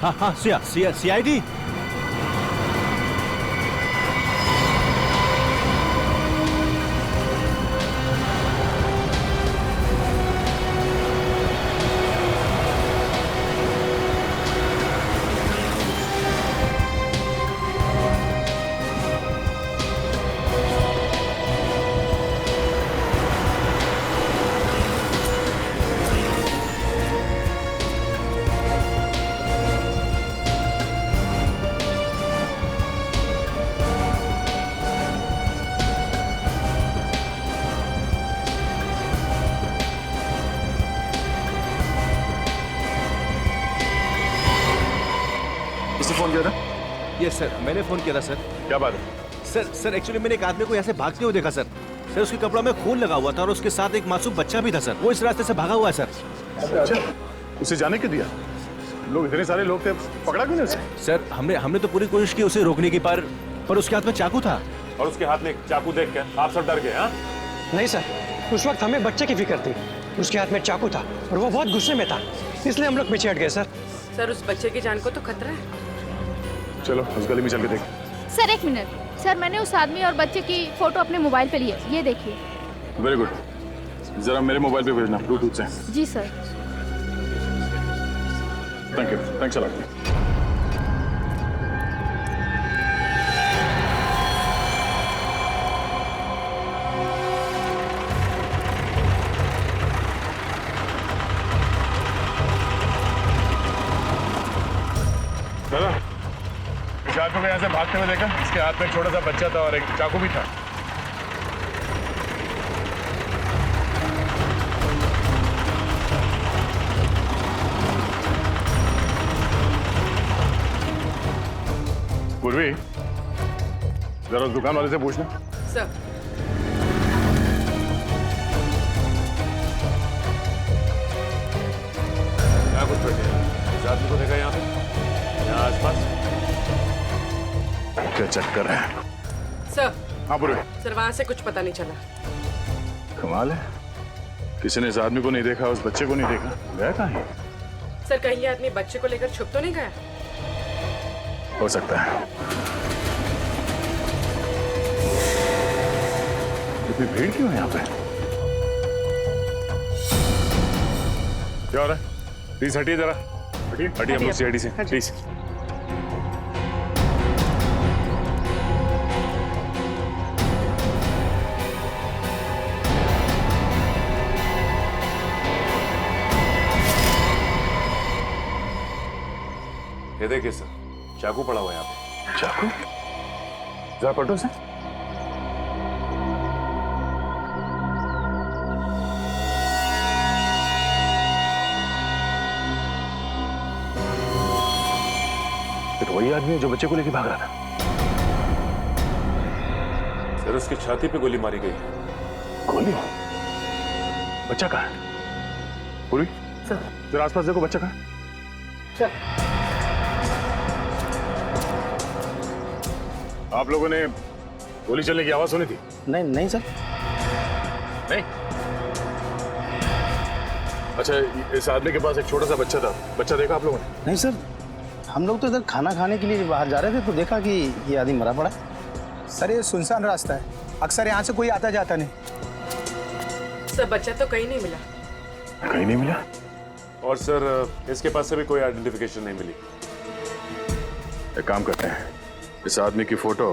हाँ हाँ CID। किसने फोन किया था? यस सर, मैंने फोन किया था सर। क्या बात है? सर एक्चुअली मैंने एक आदमी को यहाँ से भागते हुए देखा सर। सर उसके कपड़ों में खून लगा हुआ था और उसके साथ एक मासूम बच्चा भी था सर। वो इस रास्ते से भागा हुआ है सर। अच्छा, उसे जाने क्यों दिया? लोग इतने सारे लोग थे, पकड़ा क्यों नहीं उसे? सर हमने तो पूरी कोशिश की उसे रोकने की, पर उसके हाथ में चाकू था। और उसके हाथ में एक चाकू देख कर आप सब डर गए? हाँ नहीं सर, उस वक्त हमें बच्चे की फिक्र थी। उसके हाथ में चाकू था और वो बहुत गुस्से में था, इसलिए हम लोग पीछे हट गए सर। सर उस बच्चे की जान को तो खतरा है। चलो उस गली में चल के देख। सर एक मिनट सर, मैंने उस आदमी और बच्चे की फोटो अपने मोबाइल पे ली है, ये देखिए। वेरी गुड, जरा मेरे मोबाइल पे भेजना ब्लूटूथ से। जी sir. Thank you, thanks a lot. दादा, इस आदमी को यहाँ से भागते हुए देखा? इसके हाथ में एक छोटा सा बच्चा था और एक चाकू भी था। पूर्वी, जरा उस दुकान वाले से पूछना। सर क्या कुछ बैठे हैं? इस आदमी को देखा यहाँ पे, यहाँ आसपास? क्या चक्कर है? सर। हाँ पूर्वी। सर वहाँ से कुछ पता नहीं चला। कमाल है, किसी ने इस आदमी को नहीं देखा, उस बच्चे को नहीं देखा। गया कहाँ है? सर कहीं ये आदमी बच्चे को लेकर छुप तो नहीं गया? हो सकता है। इतनी भीड़ क्यों है यहाँ पे? क्या हो रहा है? प्लीज हटिए जरा। हटिए हम लोग सीआईडी से, प्लीज। ये देखिए सर, चाकू पड़ा हुआ है यहाँ पे। चाकू? जरा पटो से। तो वही आदमी है जो बच्चे को लेके भाग रहा था। सर उसकी छाती पे गोली मारी गई। गोली? बच्चा कहाँ है? पूरी सर। जरा आसपास देखो, बच्चा कहाँ है? सर आप लोगों ने गोली चलने की आवाज सुनी थी? नहीं सर। नहीं? अच्छा, इस आदमी के पास एक छोटा सा बच्चा था, बच्चा देखा आप लोगों ने? नहीं सर, हम लोग तो इधर खाना खाने के लिए बाहर जा रहे थे तो देखा कि ये आदमी मरा पड़ा है। सर ये सुनसान रास्ता है, अक्सर यहाँ से कोई आता जाता नहीं। सर बच्चा तो कहीं नहीं मिला। कहीं नहीं मिला? और सर इसके पास से भी कोई आइडेंटिफिकेशन नहीं मिली। एक काम करते हैं, इस आदमी की फोटो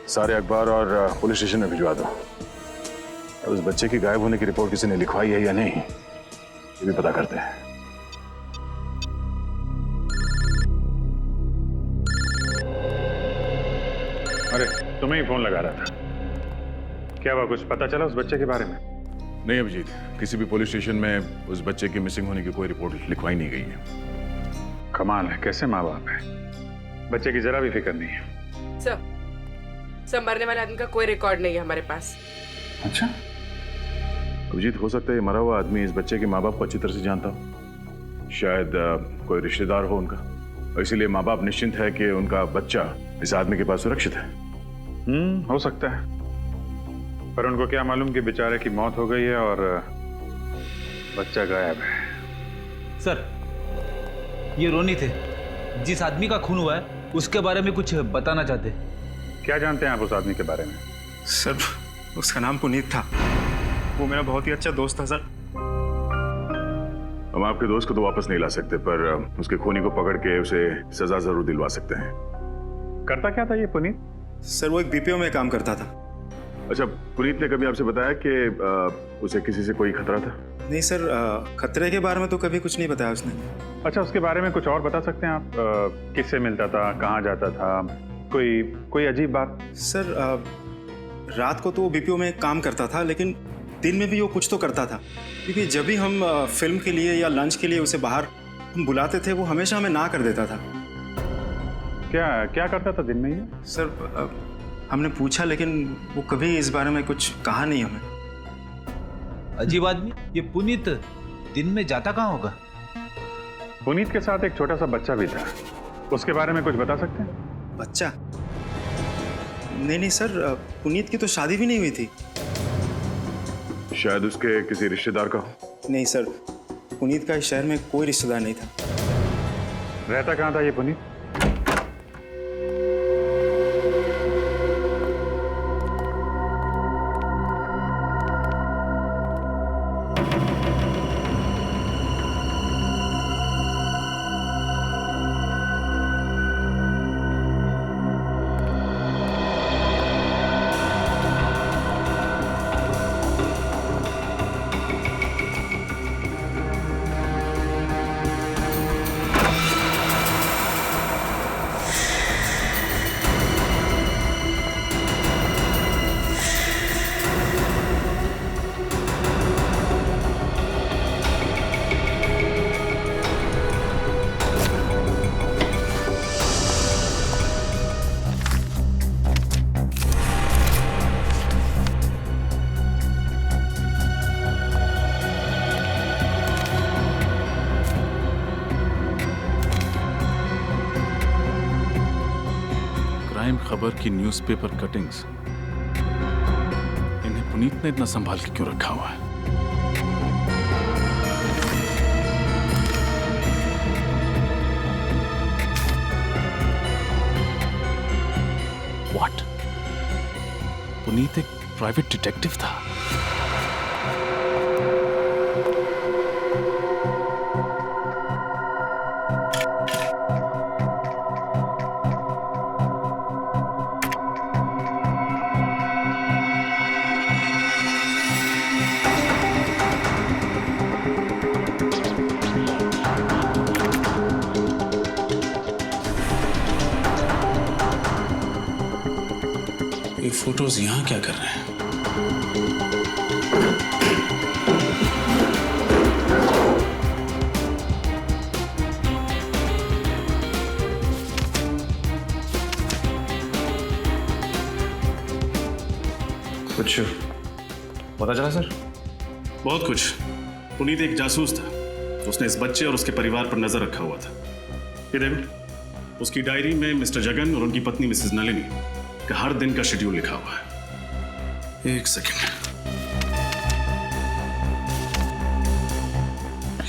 सारे अखबार और पुलिस स्टेशन में भिजवा दो। और उस बच्चे की गायब होने की रिपोर्ट किसी ने लिखवाई है या नहीं, ये भी पता करते हैं। अरे तुम्हें ही फोन लगा रहा था, क्या हुआ? कुछ पता चला उस बच्चे के बारे में? नहीं अभिजीत, किसी भी पुलिस स्टेशन में उस बच्चे की मिसिंग होने की कोई रिपोर्ट लिखवाई नहीं गई है। कमाल है, कैसे माँ बाप है, बच्चे की जरा भी फिक्र नहीं है। सर मरने वाले आदमी का कोई रिकॉर्ड नहीं है हमारे पास। अच्छा अभिजीत, हो सकता है ये मरा हुआ आदमी इस बच्चे के माँ बाप को अच्छी तरह से जानता हो। शायद कोई रिश्तेदार हो उनका, और इसीलिए माँ बाप निश्चिंत है कि उनका बच्चा इस आदमी के पास सुरक्षित है। हो सकता है, पर उनको क्या मालूम कि बेचारे की मौत हो गई है और बच्चा गायब है। सर ये रोनी थे जिस आदमी का खून हुआ है उसके बारे में कुछ बताना चाहते। क्या जानते हैं आप उस आदमी के बारे में? सर उसका नाम पुनीत था, वो मेरा बहुत ही अच्छा दोस्त था सर। हम आपके दोस्त को तो वापस नहीं ला सकते, पर उसके खूनी को पकड़ के उसे सजा जरूर दिलवा सकते हैं। करता क्या था ये पुनीत? सर वो एक बीपीओ में काम करता था। अच्छा, पुनीत ने कभी आपसे बताया कि उसे किसी से कोई खतरा था? नहीं सर, खतरे के बारे में तो कभी कुछ नहीं बताया उसने। अच्छा, उसके बारे में कुछ और बता सकते हैं आप? किससे मिलता था, कहाँ जाता था, कोई अजीब बात? सर रात को तो वो बीपीओ में काम करता था, लेकिन दिन में भी वो कुछ तो करता था, क्योंकि जब भी हम फिल्म के लिए या लंच के लिए उसे बाहर हम बुलाते थे वो हमेशा हमें ना कर देता था। क्या करता था दिन में ये? सर हमने पूछा, लेकिन वो कभी इस बारे में कुछ कहा नहीं हमें। अजीब आदमी। ये पुनीत दिन में जाता कहाँ होगा? पुनीत के साथ एक छोटा सा बच्चा भी था, उसके बारे में कुछ बता सकते हैं? बच्चा? नहीं सर, पुनीत की तो शादी भी नहीं हुई थी। शायद उसके किसी रिश्तेदार का हो। नहीं सर, पुनीत का इस शहर में कोई रिश्तेदार नहीं था। रहता कहाँ था ये पुनीत? खबर की न्यूज़पेपर कटिंग्स, इन्हें पुनीत ने इतना संभाल के क्यों रखा हुआ है? What? पुनीत एक प्राइवेट डिटेक्टिव था। ये फोटोज यहाँ क्या कर रहे हैं? कुछ पता चला सर? बहुत कुछ। पुनीत एक जासूस था, उसने इस बच्चे और उसके परिवार पर नजर रखा हुआ था। ये देखो, उसकी डायरी में मिस्टर जगन और उनकी पत्नी मिसेस नलिनी का हर दिन का शेड्यूल लिखा हुआ है। एक सेकेंड।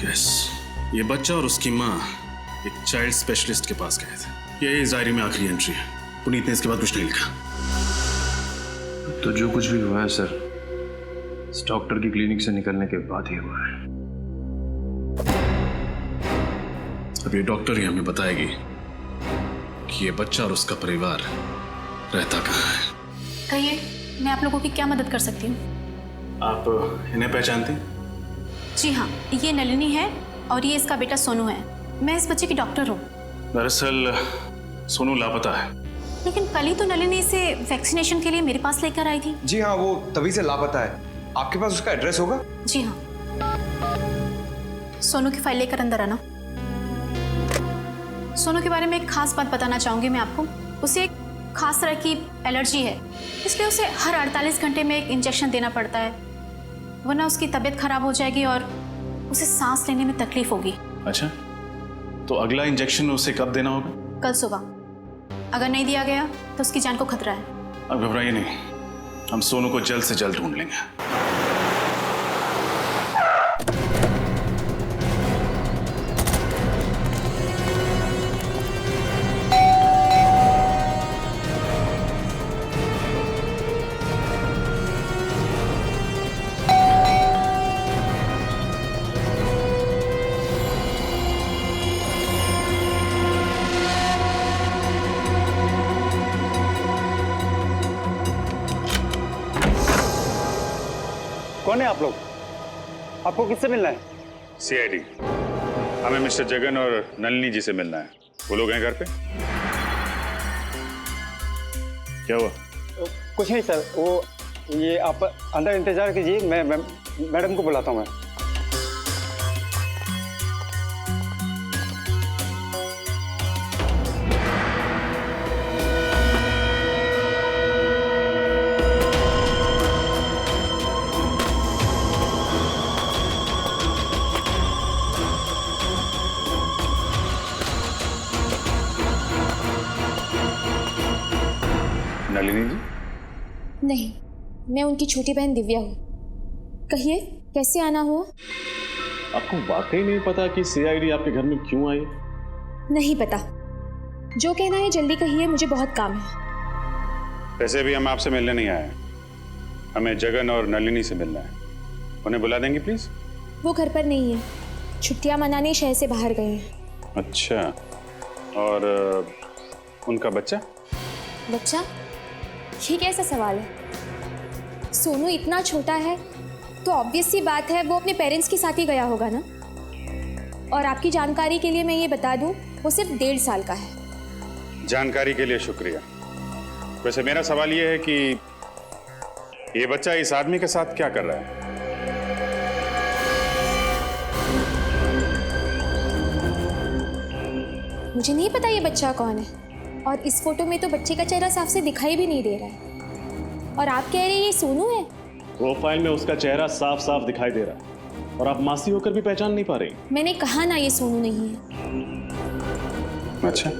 यस, ये बच्चा और उसकी माँ एक चाइल्ड स्पेशलिस्ट के पास गए थे। ये इस डायरी में आखिरी एंट्री है। पुनीत ने इसके बाद कुछ नहीं लिखा। तो जो कुछ भी हुआ है सर, इस डॉक्टर की क्लिनिक से निकलने के बाद ही हुआ है। अब ये डॉक्टर ही हमें बताएगी कि ये बच्चा और उसका परिवार रहता कहाँ है। कहिए, मैं आप लोगों की क्या मदद कर सकती हूँ? आप इन्हें पहचानते हैं? जी हाँ, ये नलिनी है और ये इसका बेटा सोनू है। मैं इस बच्चे की डॉक्टर हूँ। दरअसल सोनू लापता है। लेकिन कल ही तो नलिनी इसे वैक्सीनेशन के लिए मेरे पास लेकर आई थी। जी हाँ, वो तभी से लापता है। आपके पास उसका एड्रेस होगा? जी हाँ। सोनू की फाइल लेकर अंदर आना। सोनू के बारे में एक खास बात बताना चाहूंगी मैं आपको। उसे एक खास तरह की एलर्जी है, इसलिए उसे हर 48 घंटे में एक इंजेक्शन देना पड़ता है, वरना उसकी तबीयत खराब हो जाएगी और उसे सांस लेने में तकलीफ होगी। अच्छा, तो अगला इंजेक्शन उसे कब देना होगा? कल सुबह। अगर नहीं दिया गया तो उसकी जान को खतरा है। अब घबराइए नहीं, हम सोनू को जल्द से जल्द ढूंढ लेंगे। कौन है आप लोग? आपको किससे मिलना है? सीआईडी। हमें मिस्टर जगन और नलिनी जी से मिलना है। वो लोग हैं घर पे? क्या हुआ? कुछ नहीं सर, वो ये आप अंदर इंतजार कीजिए, मैं मैडम को बुलाता हूँ मैं। नलिनी जी? नहीं, मैं उनकी छोटी बहन दिव्या हूँ। कहिए, कैसे आना हुआ? आपको वाकई नहीं पता कि सीआईडी आपके घर में क्यों आई? नहीं पता। जो कहना है जल्दी कहिए, मुझे बहुत काम है। वैसे भी हम आपसे मिलने नहीं आए, हमें जगन और नलिनी से मिलना है। उन्हें बुला देंगे प्लीज? वो घर पर नहीं है, छुट्टियां मनाने शहर से बाहर गए हैं। अच्छा, और उनका बच्चा? बच्चा? ये कैसा सवाल है? सोनू इतना छोटा है तो ऑब्वियस सी बात है वो अपने पेरेंट्स के साथ ही गया होगा ना। और आपकी जानकारी के लिए मैं ये बता दूं, वो सिर्फ 1.5 साल का है। जानकारी के लिए शुक्रिया। वैसे मेरा सवाल ये है कि ये बच्चा इस आदमी के साथ क्या कर रहा है? मुझे नहीं पता ये बच्चा कौन है, और इस फोटो में तो बच्चे का चेहरा साफ से दिखाई भी नहीं दे रहा है। और आप कह रहे हैं ये सोनू है? प्रोफाइल में उसका चेहरा साफ साफ दिखाई दे रहा है और आप मासी होकर भी पहचान नहीं पा रही। मैंने कहा ना ये सोनू नहीं है। अच्छा,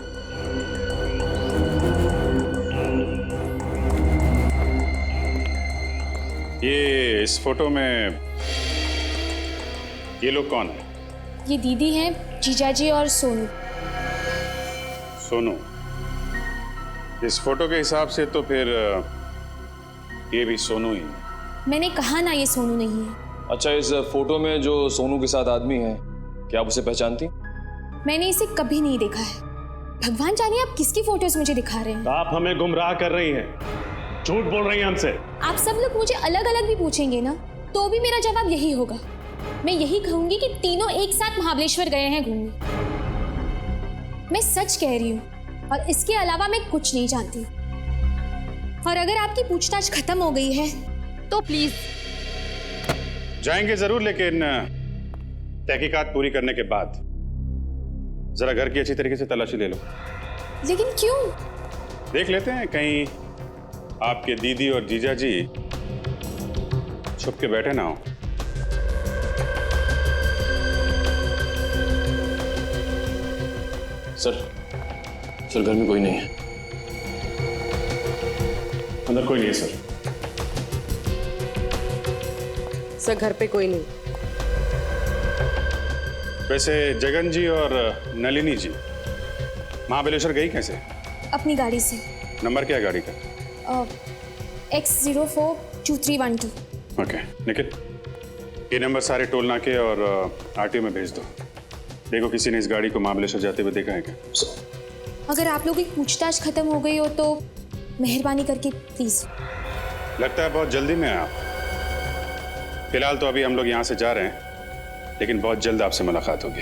ये इस फोटो में ये लोग कौन है? ये दीदी हैं, जीजाजी और सोनू। सोनू? इस फोटो के हिसाब से तो फिर ये भी सोनू ही है। मैंने कहा ना ये सोनू नहीं है। अच्छा, इस फोटो में जो सोनू के साथ आदमी है, क्या आप उसे पहचानती? मैंने इसे कभी नहीं देखा है। भगवान जाने आप किसकी फोटोज मुझे दिखा रहे हैं। आप हमें गुमराह कर रही हैं, झूठ बोल रही हैं हमसे। आप सब लोग मुझे अलग अलग भी पूछेंगे ना, तो भी मेरा जवाब यही होगा। मैं यही कहूंगी कि तीनों एक साथ महाबलेश्वर गए हैं घूमने। मैं सच कह रही हूँ, और इसके अलावा मैं कुछ नहीं जानती। और अगर आपकी पूछताछ खत्म हो गई है तो प्लीज। जाएंगे जरूर, लेकिन तहकीकात पूरी करने के बाद जरा घर की अच्छी तरीके से तलाशी ले लो। लेकिन क्यों? देख लेते हैं कहीं आपके दीदी और जीजा जी छुप के बैठे ना हो। सर घर में कोई नहीं है। अंदर कोई नहीं है सर। सर घर पे कोई नहीं। वैसे जगन जी और नलिनी जी महाबलेश्वर गई कैसे? अपनी गाड़ी से। नंबर क्या है गाड़ी का? X042312। ओके, निखिल ये नंबर सारे टोल नाके और आरटीओ में भेज दो। देखो किसी ने इस गाड़ी को महाबलेश्वर जाते हुए देखा है क्या? अगर आप लोगों की पूछताछ खत्म हो गई हो तो मेहरबानी करके प्लीज। लगता है बहुत जल्दी में हैं आप। फिलहाल तो अभी हम लोग यहाँ से जा रहे हैं, लेकिन बहुत जल्द आपसे मुलाकात होगी।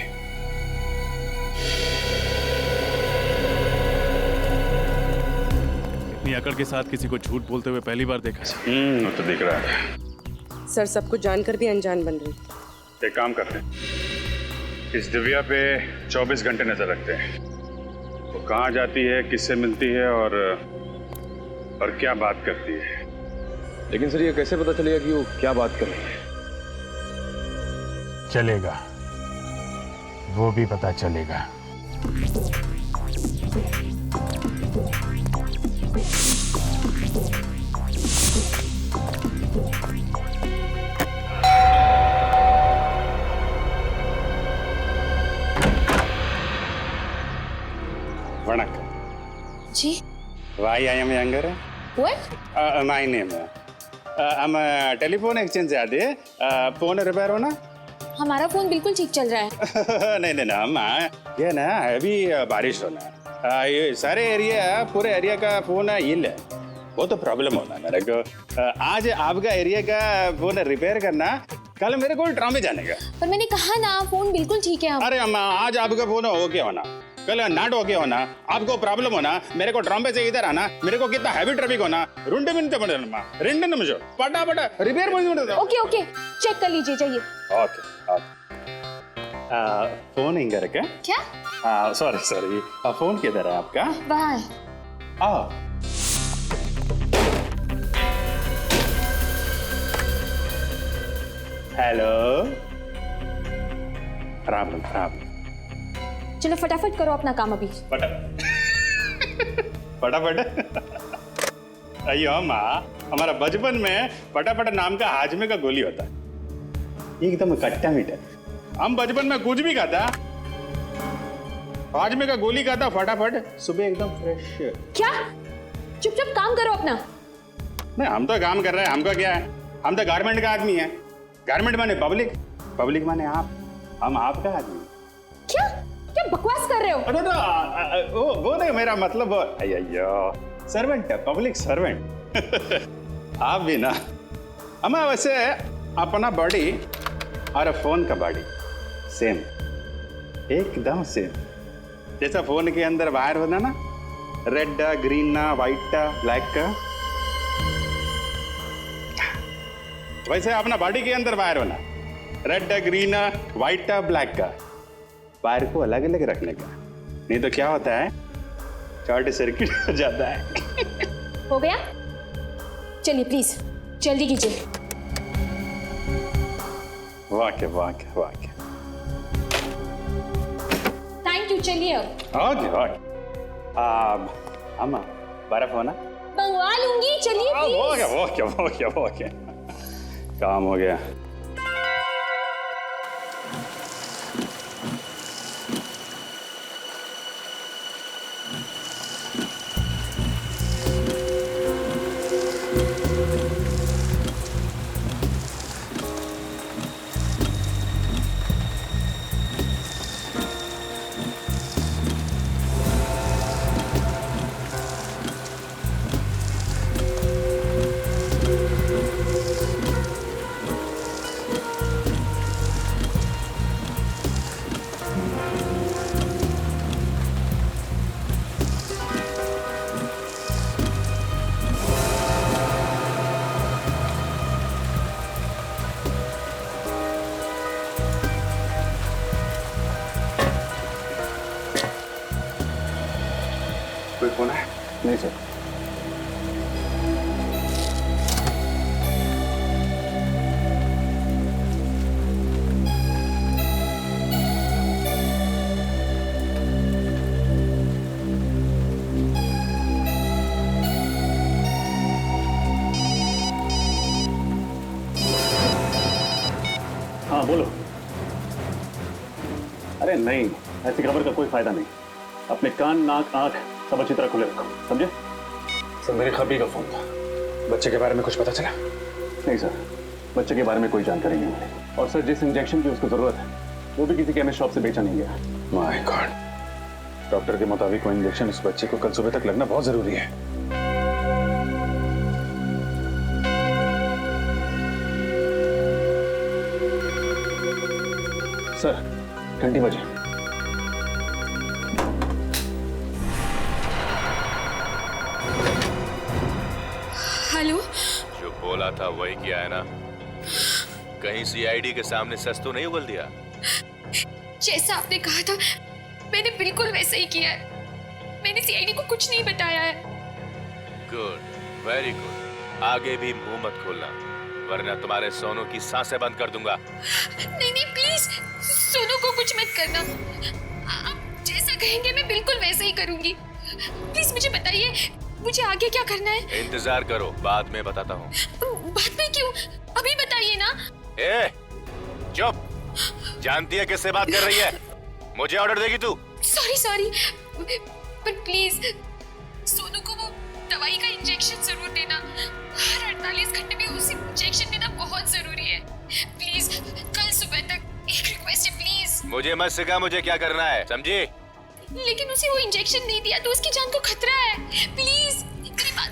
इतनी अकड़ के साथ किसी को झूठ बोलते हुए पहली बार देखा। वो तो दिख रहा है। सर सब कुछ जानकर भी अनजान बन रही। एक काम करते हैं, इस दिव्या पे 24 घंटे नजर रखते हैं। वो कहाँ जाती है, किससे मिलती है और क्या बात करती है। लेकिन सर ये कैसे पता चलेगा कि वो क्या बात कर रही है? चलेगा, वो भी पता चलेगा। वणक्कम जी। Why I am younger? What? My name. हम टेलीफोन एक्सचेंज से आते हैं। फोन रिपेयर होना? हमारा फोन बिल्कुल ठीक चल रहा है। नहीं हम ये ना अभी बारिश होना। ये सारे एरिया, पूरे एरिया का फोन हिल है। वो तो प्रॉब्लम होना मेरे को। आज आपका एरिया का फोन रिपेयर करना, कल मेरे को ट्राम में जाने का। पर मैंने कहा ना फोन बिल्कुल ठीक है। अरे अम्मा, आज आपका फोन ओके होना, कल नॉट ओके होना, आपको प्रॉब्लम होना, मेरे को ट्राम से इधर आना, मेरे को कितना हैवी ट्रैफिक होना, 2 मिनट पड़ेगा, 2 निमिषம் पटापट रिपेयर பண்ணி ओके ओके चेक कर लीजिए, जाइए। Okay okay. फोन इंगर का क्या? सॉरी सॉरी, फोन किधर है आपका? वहाँ है। Hello, problem problem. चलो फटाफट करो अपना काम अभी। फटाफट। अयो अम्मा, हमारा बचपन में फटाफट नाम का हाजमे का गोली होता, एकदम खट्टा मीठा। हम बचपन में कुछ भी खाता, हाजमे का गोली खाता, फटाफट सुबह एकदम फ्रेश। क्या? चुपचाप काम करो अपना। नहीं, हम तो काम कर रहे हैं, हमको क्या है, हम तो गारमेंट का आदमी है। गारमेंट माने पब्लिक, पब्लिक माने आप, हम आपका आदमी। क्या क्या बकवास कर रहे हो? अरे तो वो नहीं, मेरा मतलब अयो सर्वेंट, पब्लिक सर्वेंट। आप भी ना, हमें वैसे अपना बॉडी और फोन का बॉडी सेम, एकदम सेम। जैसा फोन के अंदर वायर होना ना, रेड ग्रीन व्हाइट ब्लैक का, वैसे अपना बॉडी के अंदर वायर होना, रेड ग्रीन व्हाइट ब्लैक का। वायर को अलग अलग रखने का, नहीं तो क्या होता है, शॉर्ट सर्किट हो जाता है। हो गया? चलिए प्लीज जल्दी कीजिए। वाक्य वाक्य वाक्य। थैंक यू, चलिए अब। Okay okay. अम्मा बर्फ होना मंगवा लूंगी, चलिए please. Okay okay okay okay, काम हो गया। कोई फोन है? नहीं सर। हाँ बोलो। अरे नहीं, ऐसी खबर का कोई फायदा नहीं। अपने कान नाक आंख सब अच्छी तरह खुले रखो, समझे? सर मेरे खबी का फोन था, बच्चे के बारे में कुछ पता चला? नहीं सर, बच्चे के बारे में कोई जानकारी नहीं मिली। और सर जिस इंजेक्शन की उसको जरूरत है वो भी किसी केमिस्ट शॉप से बेचा नहीं गया। माय गॉड, डॉक्टर के मुताबिक वो इंजेक्शन उस बच्चे को कल सुबह तक लगना बहुत जरूरी है। सर घंटी बजे। हेलो। जो बोला था वही किया है ना? कहीं सीआईडी के सामने सच तो नहीं उगल दिया? जैसा आपने कहा था मैंने बिल्कुल वैसा ही किया है। मैंने सीआईडी को कुछ नहीं बताया है। Good, very good. आगे भी मुंह मत खोलना वरना तुम्हारे सोनू की सांसें बंद कर दूंगा। नहीं नहीं प्लीज, सोनू को कुछ मत करना। आप जैसा कहेंगे मैं बिल्कुल वैसा ही करूंगी। प्लीज मुझे बताइए, मुझे आगे क्या करना है? इंतजार करो, बाद में बताता हूँ। बाद में क्यों? अभी बताइए ना। ए, चुप। जानती है किससे बात कर रही है? मुझे ऑर्डर देगी तू? सॉरी पर प्लीज सोनू को वो दवाई का इंजेक्शन जरूर देना। हर 48 घंटे में उसे इंजेक्शन देना बहुत जरूरी है। प्लीज कल सुबह तक। एक रिक्वेस्ट है प्लीज। मुझे मत सिखा मुझे क्या करना है, समझी? लेकिन उसे वो इंजेक्शन नहीं दिया तो उसकी जान को खतरा है। प्लीज मेरी बात।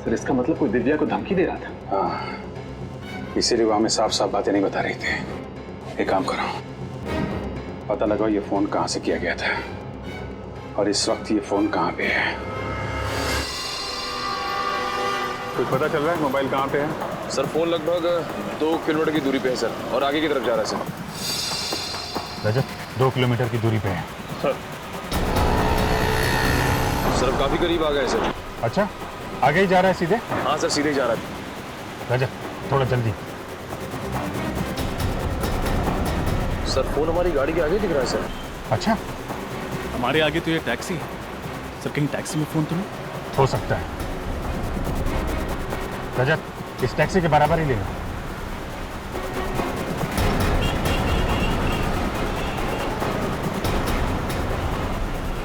फिर इसका मतलब कोई दिव्या को धमकी दे रहा था। हाँ, इसीलिए वो हमें साफ साफ बातें नहीं बता रही थी। एक काम करो, पता लगाओ ये फोन कहाँ से किया गया था और इस वक्त ये फोन कहाँ पे है। कुछ पता चल रहा है मोबाइल कहाँ पे है? सर फोन लगभग 2 किलोमीटर की दूरी पे है सर, और आगे की तरफ जा रहा है सर। रजत, 2 किलोमीटर की दूरी पे है सर काफी करीब आ गए सर। अच्छा, आगे ही जा रहा है सीधे? हाँ सर सीधे ही जा रहा है। रजत थोड़ा जल्दी। सर फोन हमारी गाड़ी के आगे दिख रहा है सर। अच्छा, हमारे आगे तो ये टैक्सी है सर, कहीं टैक्सी में फोन तो नहीं? हो सकता है। रजत, इस टैक्सी के बराबर ही ले लो।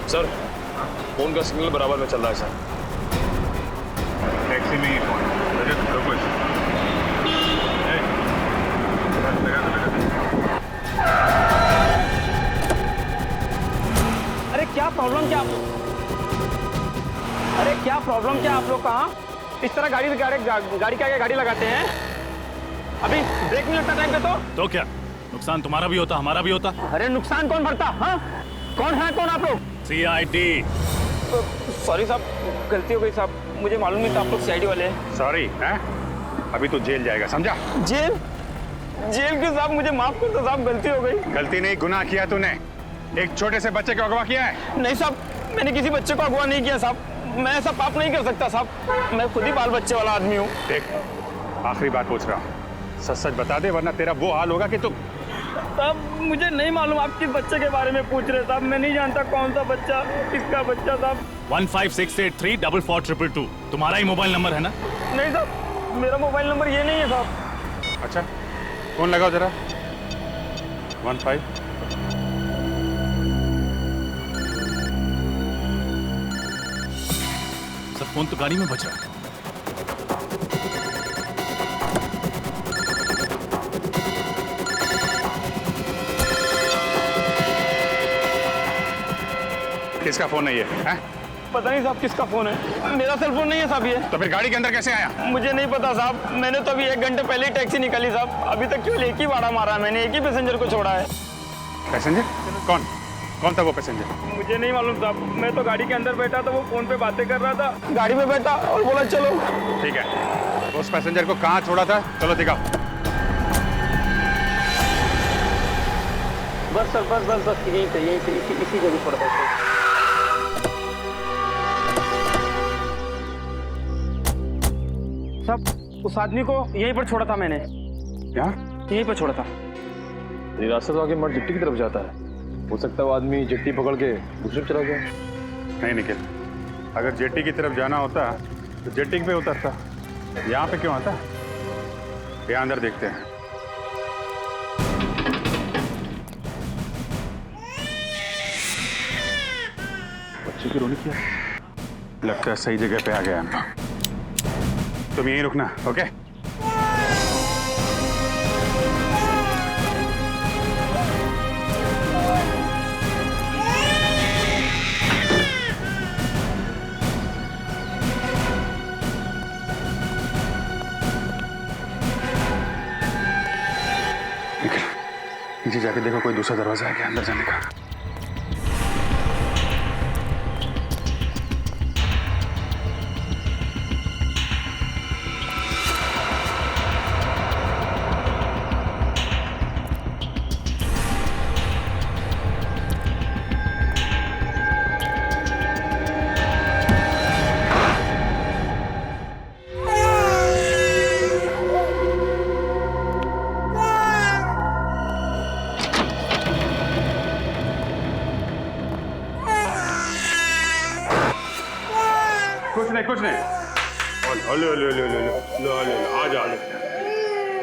सर फोन का सिग्नल बराबर में चल रहा है सर। टैक्सी में ही फोन। रजत रुको। अरे क्या प्रॉब्लम क्या आप अरे क्या प्रॉब्लम क्या आप लोग कहाँ इस तरह गाड़ी के आगे गाड़ी लगाते हैं? अभी ब्रेक नहीं लगता टाइम पे तो क्या नुकसान तुम्हारा भी होता हमारा भी होता? अरे नुकसान कौन भरता? हाँ, कौन आप लोग? CID। सॉरी साहब, गलती हो गई साहब, मुझे मालूम नहीं था आप लोग CID वाले हैं। सॉरी है, अभी तो जेल जाएगा, समझा? जेल क्यों साहब? मुझे माफ कर दो साहब, गलती हो गई। गलती नहीं, गुनाह किया तूने। एक छोटे से बच्चे को अगवा किया है। नहीं साहब, मैंने किसी बच्चे को अगवा नहीं किया साहब, मैं ऐसा पाप नहीं कर सकता साहब, मैं खुद ही बाल बच्चे वाला आदमी हूँ। देख, आखिरी बात पूछ रहा हूँ, सच बता दे वरना तेरा वो हाल होगा कि तू। साहब मुझे नहीं मालूम आप किस बच्चे के बारे में पूछ रहे साहब, मैं नहीं जानता कौन सा बच्चा, किसका बच्चा साहब। 156834422 तुम्हारा ही मोबाइल नंबर है ना? नहीं साहब, मेरा मोबाइल नंबर ये नहीं है साहब। अच्छा, फोन लगाओ जरा। 15। सर फोन तो गाड़ी में बज रहा है। किसका फोन है ये? हैं? पता नहीं साहब किसका फोन है, मेरा सेल फोन नहीं है साहब ये। तो फिर गाड़ी के अंदर कैसे आया? मुझे नहीं पता साहब, मैंने तो अभी 1 घंटे पहले ही टैक्सी निकाली साहब, अभी तक केवल एक ही भाड़ा मारा है मैंने, एक ही पैसेंजर को छोड़ा है। पैसेंजर? कौन था वो पैसेंजर? मुझे नहीं मालूम साहब, मैं तो गाड़ी के अंदर बैठा था, वो फोन पे बातें कर रहा था, गाड़ी में बैठा और बोला चलो। ठीक है, उस पैसेंजर को कहाँ छोड़ा था? चलो दिखाओ। बस सर, बस यहीं पे इसी जगह पर बैठे। साहब उस आदमी को यहीं पर छोड़ा था मैंने। क्या? यहीं पर छोड़ा था। ये रास्ता तो आगे मर्द जेट्टी की तरफ जाता है, हो सकता है वो आदमी जेट्टी पकड़ के दूसरी तरफ चला गया। नहीं निखिल, अगर जेट्टी की तरफ जाना होता तो जेट्टी पे उतरता, यहाँ पे क्यों आता? यहाँ अंदर देखते हैं। बच्चे की रोने किया लगता है सही जगह पे आ गया हम लोग। तुम यहीं रुकना, ओके? नीचे जाके देखो कोई दूसरा दरवाजा है क्या अंदर जाने का।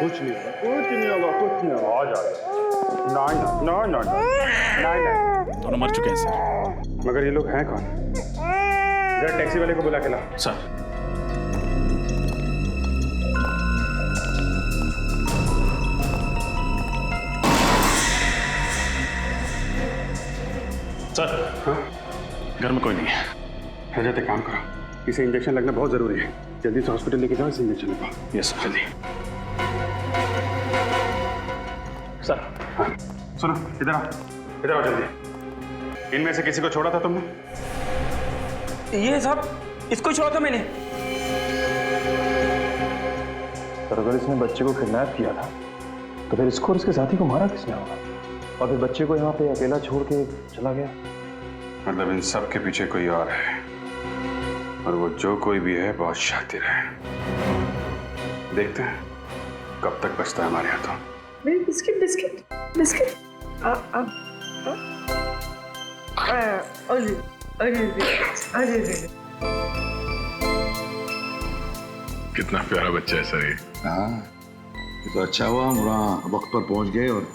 कुछ नहीं आ जा, कुछ नहीं होगा, आ जा। दोनों मर चुके हैं सर। मगर ये लोग हैं कौन? जरा टैक्सी वाले को बुला के ला। सर हाँ? घर में कोई नहीं है। रजत एक काम करो, इसे इंजेक्शन लगना बहुत जरूरी है। जल्दी से हॉस्पिटल लेके जाओ, इस इंजेक्शन लगाओ। यस सर, जल्दी। सर हाँ सुनो, इधर आओ जल्दी। इनमें से किसी को छोड़ा था तुमने? ये साहब, इसको छोड़ा था मैंने। सर अगर इसने बच्चे को किडनैप किया था तो फिर इसको और इसके साथी को मारा किसने होगा? और फिर बच्चे को यहाँ पे अकेला छोड़ के चला गया। मतलब इन सब के पीछे कोई और है, और वो जो कोई भी है बहुत शातिर है। देखते हैं कब तक बचता है हमारे हाथों। Biscuit biscuit biscuit. कितना प्यारा बच्चा है सर ये। हाँ, ये तो अच्छा हुआ हम वहाँ वक्त पर पहुंच गए और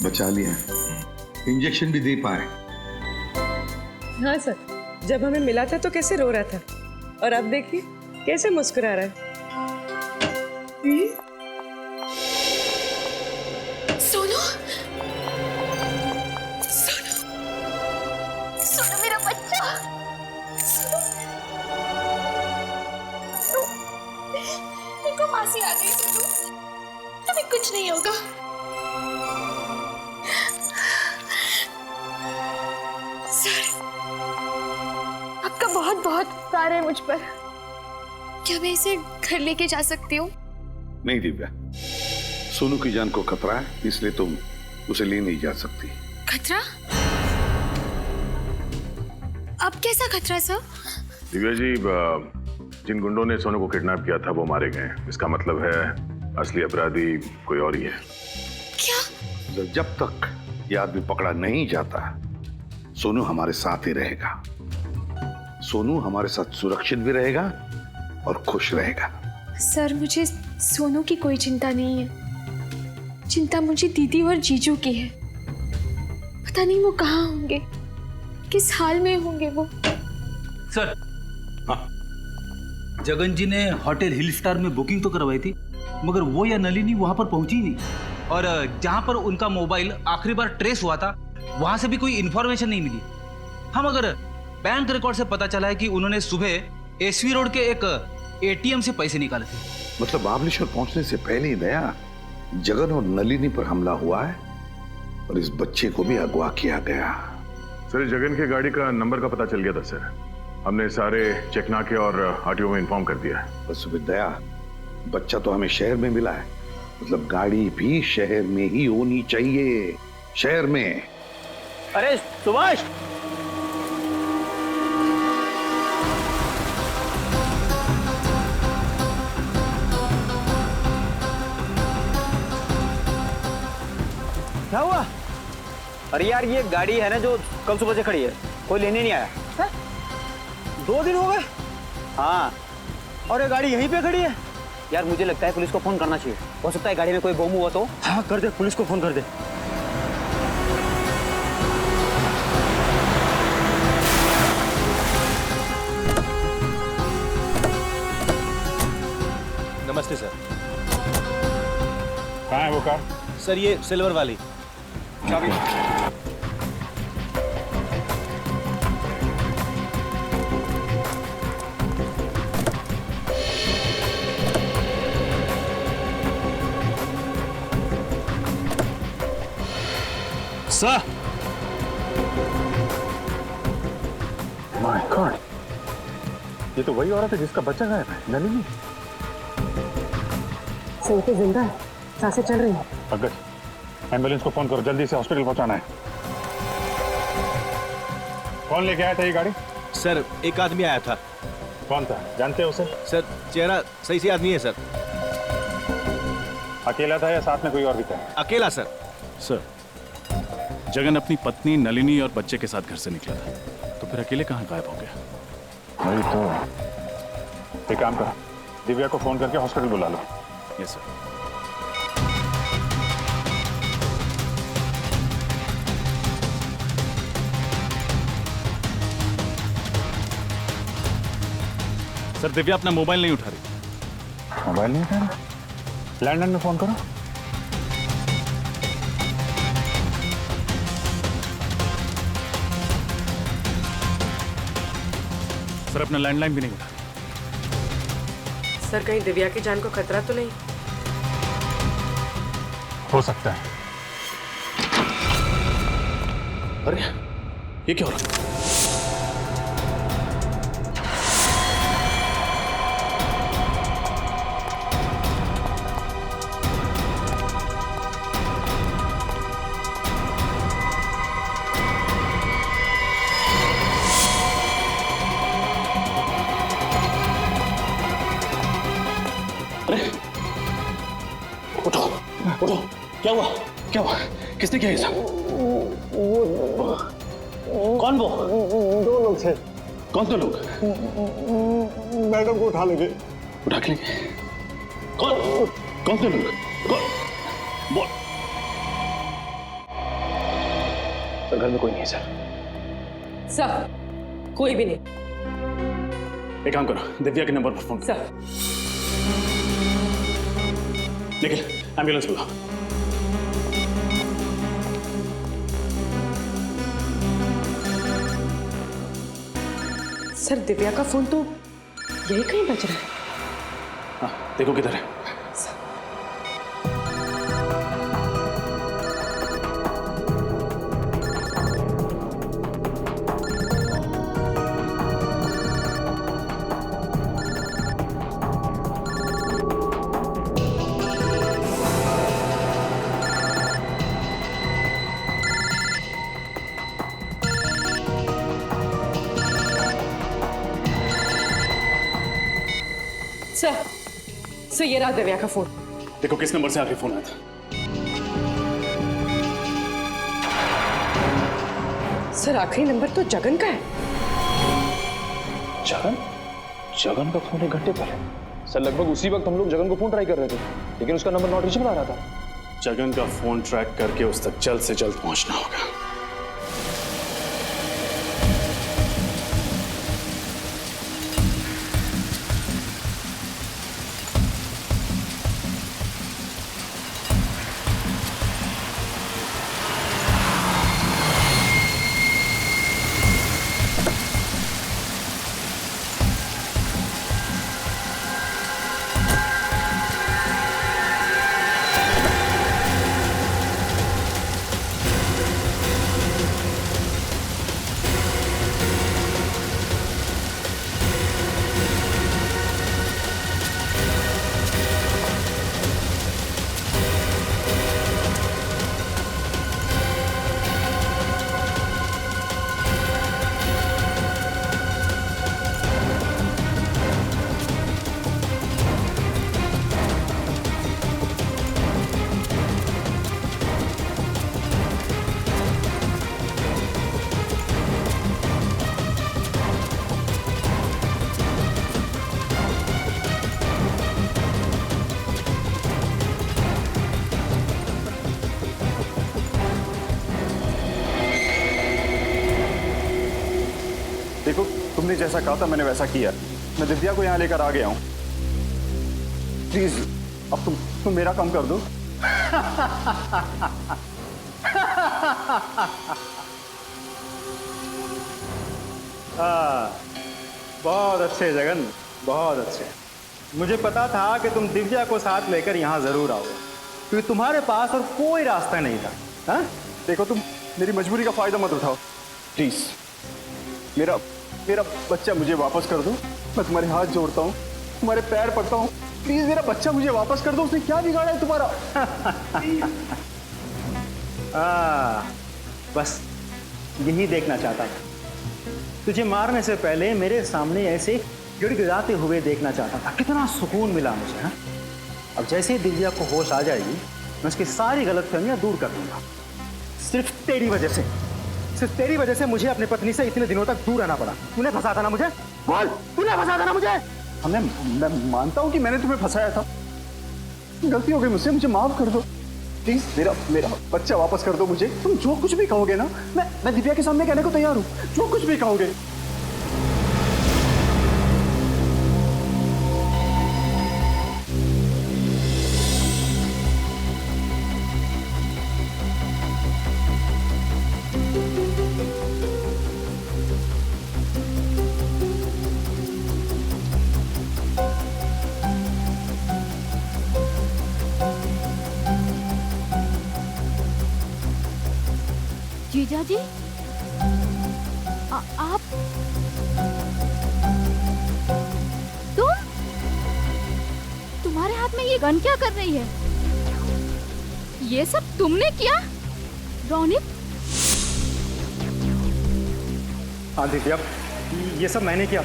बचा लिया। इंजेक्शन भी दे पाए। हाँ सर, जब हमें मिला था तो कैसे रो रहा था, और अब देखिए कैसे मुस्कुरा रहा है। सोनू, सोनू, सोनू मेरा बच्चा। देखो मासी आ गई। सोनू, अभी कुछ नहीं होगा। सर, आपका बहुत बहुत प्यार है मुझ पर। क्या मैं इसे घर लेके जा सकती हूँ? नहीं दिव्या, सोनू की जान को खतरा है, इसलिए तुम उसे ले नहीं जा सकती। खतरा? अब कैसा खतरा सर? दिव्या जी, जिन गुंडों ने सोनू को किडनैप किया था वो मारे गए। इसका मतलब है असली अपराधी कोई और ही है। क्या? जब तक ये आदमी पकड़ा नहीं जाता, सोनू हमारे साथ ही रहेगा। सोनू हमारे साथ सुरक्षित भी रहेगा और खुश रहेगा। सर, मुझे सोनू की कोई चिंता नहीं है। चिंता मुझे दीदी और जीजू की है। पता नहीं वो कहाँ होंगे, किस हाल में होंगे वो। सर, जगन जी ने होटल हिल स्टार में बुकिंग तो करवाई थी, मगर वो या नलिनी वहां पर पहुंची नहीं। और जहां पर उनका मोबाइल आखिरी बार ट्रेस हुआ था, वहां से भी कोई इंफॉर्मेशन नहीं मिली। हम अगर बैंक रिकॉर्ड से पता चला है कि उन्होंने सुबह एसवी रोड के एक एटीएम से पैसे निकाले थे। मतलब महाबलेश्वर पहुंचने से पहले ही दया जगन और नलिनी पर हमला हुआ है और इस बच्चे को भी अगवा किया गया। सर, जगन की गाड़ी का नंबर का पता चल गया था सर। हमने सारे चेकनाके और आरटीओ में इन्फॉर्म कर दिया है। बस दया, बच्चा तो हमें शहर में मिला है, मतलब गाड़ी भी शहर में ही होनी चाहिए। शहर में। अरे सुभाष, क्या हुआ? अरे यार, ये गाड़ी है ना जो कल सुबह से खड़ी है, कोई लेने नहीं आया है? 2 दिन हो गए। हाँ, और ये गाड़ी यहीं पे खड़ी है। यार मुझे लगता है पुलिस को फोन करना चाहिए। हो सकता है गाड़ी में कोई गुम हुआ तो। हाँ कर दे, पुलिस को फोन कर दे। नमस्ते सर। कहाँ है वो कार? सर, ये सिल्वर वाली। चाबी। सर, माय गॉड, ये तो वही औरत है जिसका बच्चा गायब है, नलिनी। सोते जिंदा है, सांसें चल रही हैं। अगर एम्बुलेंस को फोन करो, जल्दी से हॉस्पिटल पहुंचाना है। कौन लेके आया था ये गाड़ी? सर, एक आदमी आया था। कौन था, जानते हो उसे? सर, चेहरा सही से आदमी है सर। अकेला था या साथ में कोई और भी था? अकेला सर। सर, जगन अपनी पत्नी नलिनी और बच्चे के साथ घर से निकला था, तो फिर अकेले कहाँ गायब हो गया? वही तो। एक काम करो, दिव्या को फोन करके हॉस्पिटल बुला लो। Yes sir. सर, दिव्या अपना मोबाइल नहीं उठा रही। मोबाइल नहीं उठा रही? लैंडलाइन में फोन करो। सर, अपना लैंडलाइन भी नहीं उठा रही। सर कहीं दिव्या की जान को खतरा तो नहीं? हो सकता है। अरे ये क्या हो रहा है? उठो, क्या हुआ? क्या हुआ? किसने किया ऐसा? कौन वो? दो लोग थे। कौन दो लोग? मैडम को उठा लेंगे। उठा के लेंगे? कौन से लोग? बोल। सर घर में कोई नहीं है सर। सर कोई भी नहीं। एक काम करो, दिव्या के नंबर पर फोन करो। सर निखिल, एम्बुलेंस बुलाओ। सर दिव्या का फोन तो यही कहीं बज रहा है। हाँ, देखो किधर है। सर ये रहा दिव्या का फोन। देखो किस नंबर से आखिरी फोन आया था। सर आखिरी नंबर तो जगन का है। जगन का फोन 1 घंटे पहले। सर लगभग उसी वक्त हम लोग जगन को फोन ट्राई कर रहे थे, लेकिन उसका नंबर नॉट रीचेबल आ रहा था। जगन का फोन ट्रैक करके उस तक जल्द से जल्द पहुंचना होगा। देखो तुमने जैसा कहा था मैंने वैसा किया। मैं दिव्या को यहाँ लेकर आ गया हूँ। प्लीज अब तुम मेरा काम कर दो। बहुत अच्छे जगन, बहुत अच्छे। मुझे पता था कि तुम दिव्या को साथ लेकर यहाँ जरूर आओगे, क्योंकि तुम्हारे पास और कोई रास्ता नहीं था। हाँ? देखो तुम मेरी मजबूरी का फायदा मत उठाओ प्लीज। मेरा बच्चा मुझे वापस कर दो। मैं तुम्हारे हाथ जोड़ता हूँ, तुम्हारे पैर पड़ता हूँ। प्लीज मेरा बच्चा मुझे वापस कर दो। उसने क्या बिगाड़ा है तुम्हारा? बस यही देखना चाहता था। तुझे मारने से पहले मेरे सामने ऐसे गिड़गिड़ाते हुए देखना चाहता था। कितना सुकून मिला मुझे। हाँ? अब जैसे ही दिव्या को होश आ जाएगी, मैं उसकी सारी गलतफहमियां दूर कर दूंगा। सिर्फ तेरी वजह से मुझे अपनी पत्नी से इतने दिनों तक दूर रहना पड़ा। तूने फंसा था ना मुझे? बोल, तूने फंसा था ना मुझे? मैं मानता हूँ कि मैंने तुम्हें फंसाया था। गलती हो गई मुझसे, मुझे माफ कर दो प्लीज। मेरा बच्चा वापस कर दो मुझे। तुम जो कुछ भी कहोगे ना, मैं दिव्या के सामने कहने को तैयार हूँ। जो कुछ भी कहोगे। जीजा जी आप तुम्हारे हाथ में ये गन क्या कर रही है? ये सब तुमने किया रोनित? हाँ दिव्या, ये सब मैंने किया,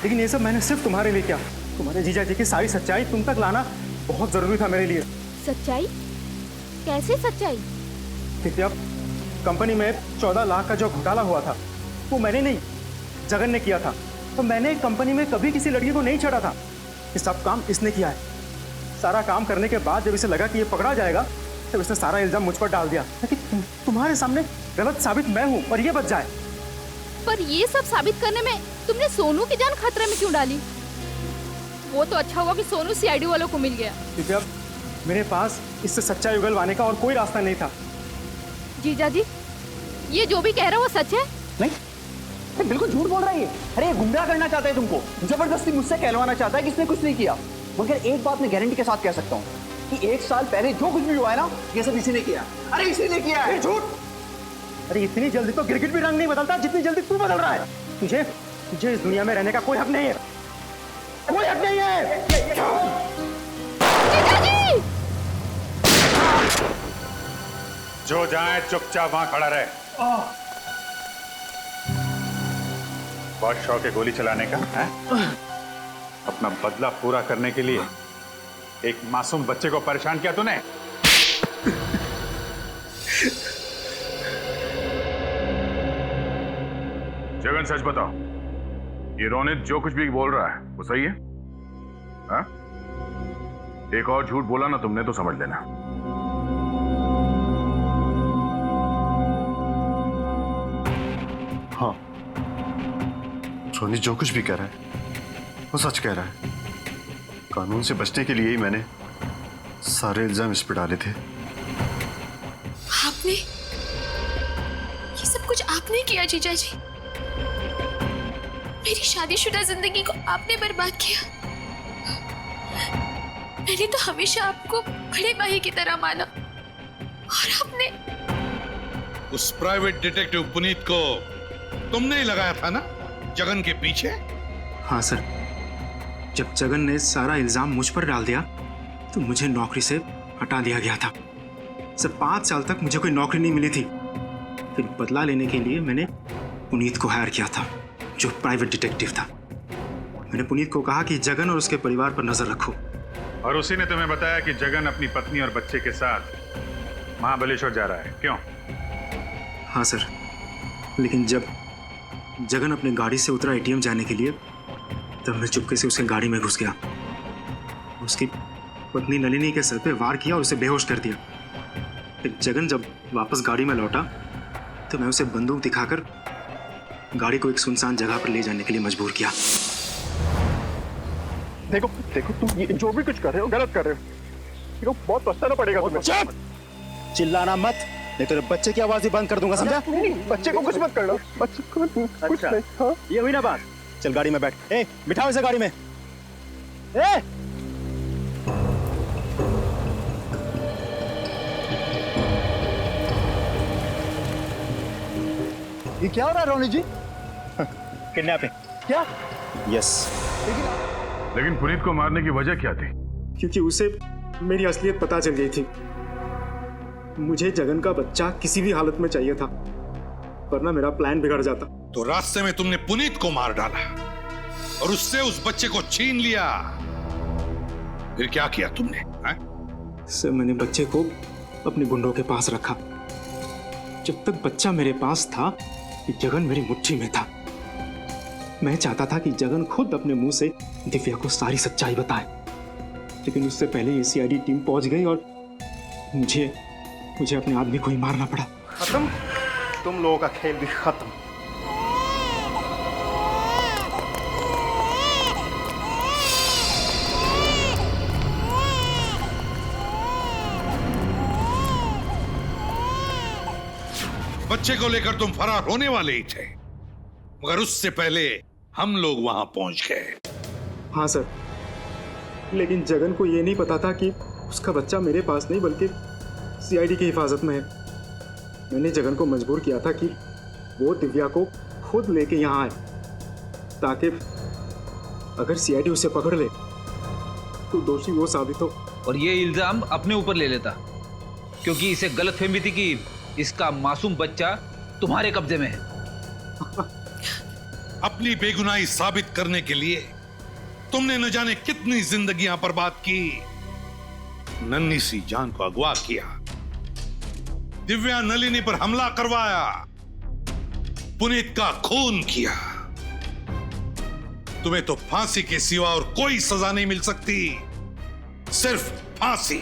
लेकिन ये सब मैंने सिर्फ तुम्हारे लिए किया। तुम्हारे जीजा जी की सारी सच्चाई तुम तक लाना बहुत जरूरी था मेरे लिए। सच्चाई? कैसे सच्चाई? दिव्या, कंपनी में 14 लाख का जो घोटाला हुआ था वो मैंने नहीं, जगन ने किया था। तो मैंने कंपनी में कभी किसी लड़की को नहीं छेड़ा था। ये सब काम इसने किया है। सारा काम करने के बाद जब इसे लगा कि ये पकड़ा जाएगा तब इसने सारा इल्जाम मुझ पर डाल दिया ताकि तुम्हारे सामने गलत साबित मैं हूँ और ये बच जाए। पर ये सब साबित करने में तुमने सोनू की जान खतरे में क्यों डाली? वो तो अच्छा हुआ कि सोनू सीआईडी वालों को मिल गया। दिव्या, मेरे पास इससे सच्चाई उगलवाने का और कोई रास्ता नहीं था। जीजा जी, ये जो भी कह रहा है वो सच है? नहीं, बिल्कुल झूठ बोल रहा है ये। अरे ये गुमराह करना चाहता है तुमको, जबरदस्ती मुझसे कहलवाना चाहता है कि इसने कुछ नहीं किया। मगर एक बात मैं गारंटी के साथ कह सकता हूँ कि 1 साल पहले जो कुछ भी हुआ है ना, ये सब इसी ने किया। अरे इसी ने किया है। झूठ! अरे इतनी जल्दी तो गिरगिट भी रंग नहीं बदलता जितनी जल्दी तू बदल रहा है। तुझे इस दुनिया में रहने का कोई हक नहीं है। कोई हक नहीं है। जीजा जी! जो जाए चुपचाप वहां खड़ा रहे। बहुत शौक है गोली चलाने का है? अपना बदला पूरा करने के लिए एक मासूम बच्चे को परेशान किया तूने। जगन, सच बताओ, ये रोनित जो कुछ भी बोल रहा है वो सही है? हाँ? एक और झूठ बोला ना तुमने तो समझ लेना। हाँ, रोनित जो कुछ भी कह रहा है वो सच कह रहा है। कानून से बचने के लिए ही मैंने सारे इल्जाम इस पर डाले थे। आपने ये सब कुछ आपने किया जीजा जी। मेरी शादीशुदा जिंदगी को आपने बर्बाद किया। मैंने तो हमेशा आपको बड़े भाई की तरह माना और आपने उस प्राइवेट डिटेक्टिव पुनीत को तुमने ही लगाया था ना जगन के पीछे? हाँ सर, जब जगन ने सारा इल्जाम मुझ पर डाल दिया तो मुझे नौकरी से हटा दिया गया था। सर 5 साल तक मुझे कोई नौकरी नहीं मिली थी। फिर बदला लेने के लिए मैंने पुनीत को हायर किया था, जो प्राइवेट डिटेक्टिव था। मैंने पुनीत को कहा कि जगन और उसके परिवार पर नजर रखो। और उसी ने तुम्हें बताया कि जगन अपनी पत्नी और बच्चे के साथ महाबलेश्वर जा रहा है, क्यों? हाँ सर, लेकिन जब जगन अपने गाड़ी से उतरा एटीएम जाने के लिए तब मैं चुपके से उसके गाड़ी में घुस गया। उसकी पत्नी नलिनी के सर पे वार किया और उसे बेहोश कर दिया। फिर जगन जब वापस गाड़ी में लौटा तो मैं उसे बंदूक दिखाकर गाड़ी को एक सुनसान जगह पर ले जाने के लिए मजबूर किया। देखो देखो, तुम ये जो भी कुछ कर रहे हो गलत कर रहे हो। देखो, बहुत पछताना पड़ेगा तुम्हें। चुप! चिल्लाना मत, नहीं तो बच्चे की आवाज ही बंद कर दूंगा, समझा? बच्चे को कुछ मत कर लो। बच्चे को कुछ नहीं। हाँ? ये हुई ना बात। चल गाड़ी में बैठ। ए, बिठाओ इसे गाड़ी में। ए! ये क्या हो रहा है रोनित जी? किडनैपिंग। क्या? यस। लेकिन पुनीत को मारने की वजह क्या थी? क्योंकि उसे मेरी असलियत पता चल गई थी। मुझे जगन का बच्चा किसी भी हालत में चाहिए था, वरना मेरा प्लान बिगड़ जाता। तो रास्ते में तुमने पुनीत को मार डाला और उससे उस बच्चे को छीन लिया। फिर क्या किया तुमने? सर, मैंने बच्चे को अपने गुंडों के पास रखा। जब तक बच्चा मेरे पास था, जगन मेरी मुट्ठी में था। मैं चाहता था कि जगन खुद अपने मुंह से दिव्या को सारी सच्चाई बताए, लेकिन उससे पहले ये सीआईडी टीम पहुंच गई और मुझे अपने आदमी को ही मारना पड़ा। खत्म, तुम लोगों का खेल भी खत्म। बच्चे को लेकर तुम फरार होने वाले ही थे, मगर उससे पहले हम लोग वहां पहुंच गए। हाँ सर, लेकिन जगन को यह नहीं पता था कि उसका बच्चा मेरे पास नहीं बल्कि सीआईडी की हिफाजत में है। मैंने जगन को मजबूर किया था कि वो दिव्या को खुद लेके यहाँ आए, ताकि अगर सीआईडी उसे पकड़ ले तो दोषी वो साबित हो। और ये इल्जाम अपने ऊपर ले लेता, क्योंकि इसे गलतफहमी थी कि इसका मासूम बच्चा तुम्हारे कब्जे में है। अपनी बेगुनाही साबित करने के लिए तुमने न जाने कितनी जिंदगियां बर्बाद की, नन्ही सी जान को अगवा किया, दिव्या नलिनी पर हमला करवाया, पुनीत का खून किया। तुम्हें तो फांसी के सिवा और कोई सजा नहीं मिल सकती, सिर्फ फांसी।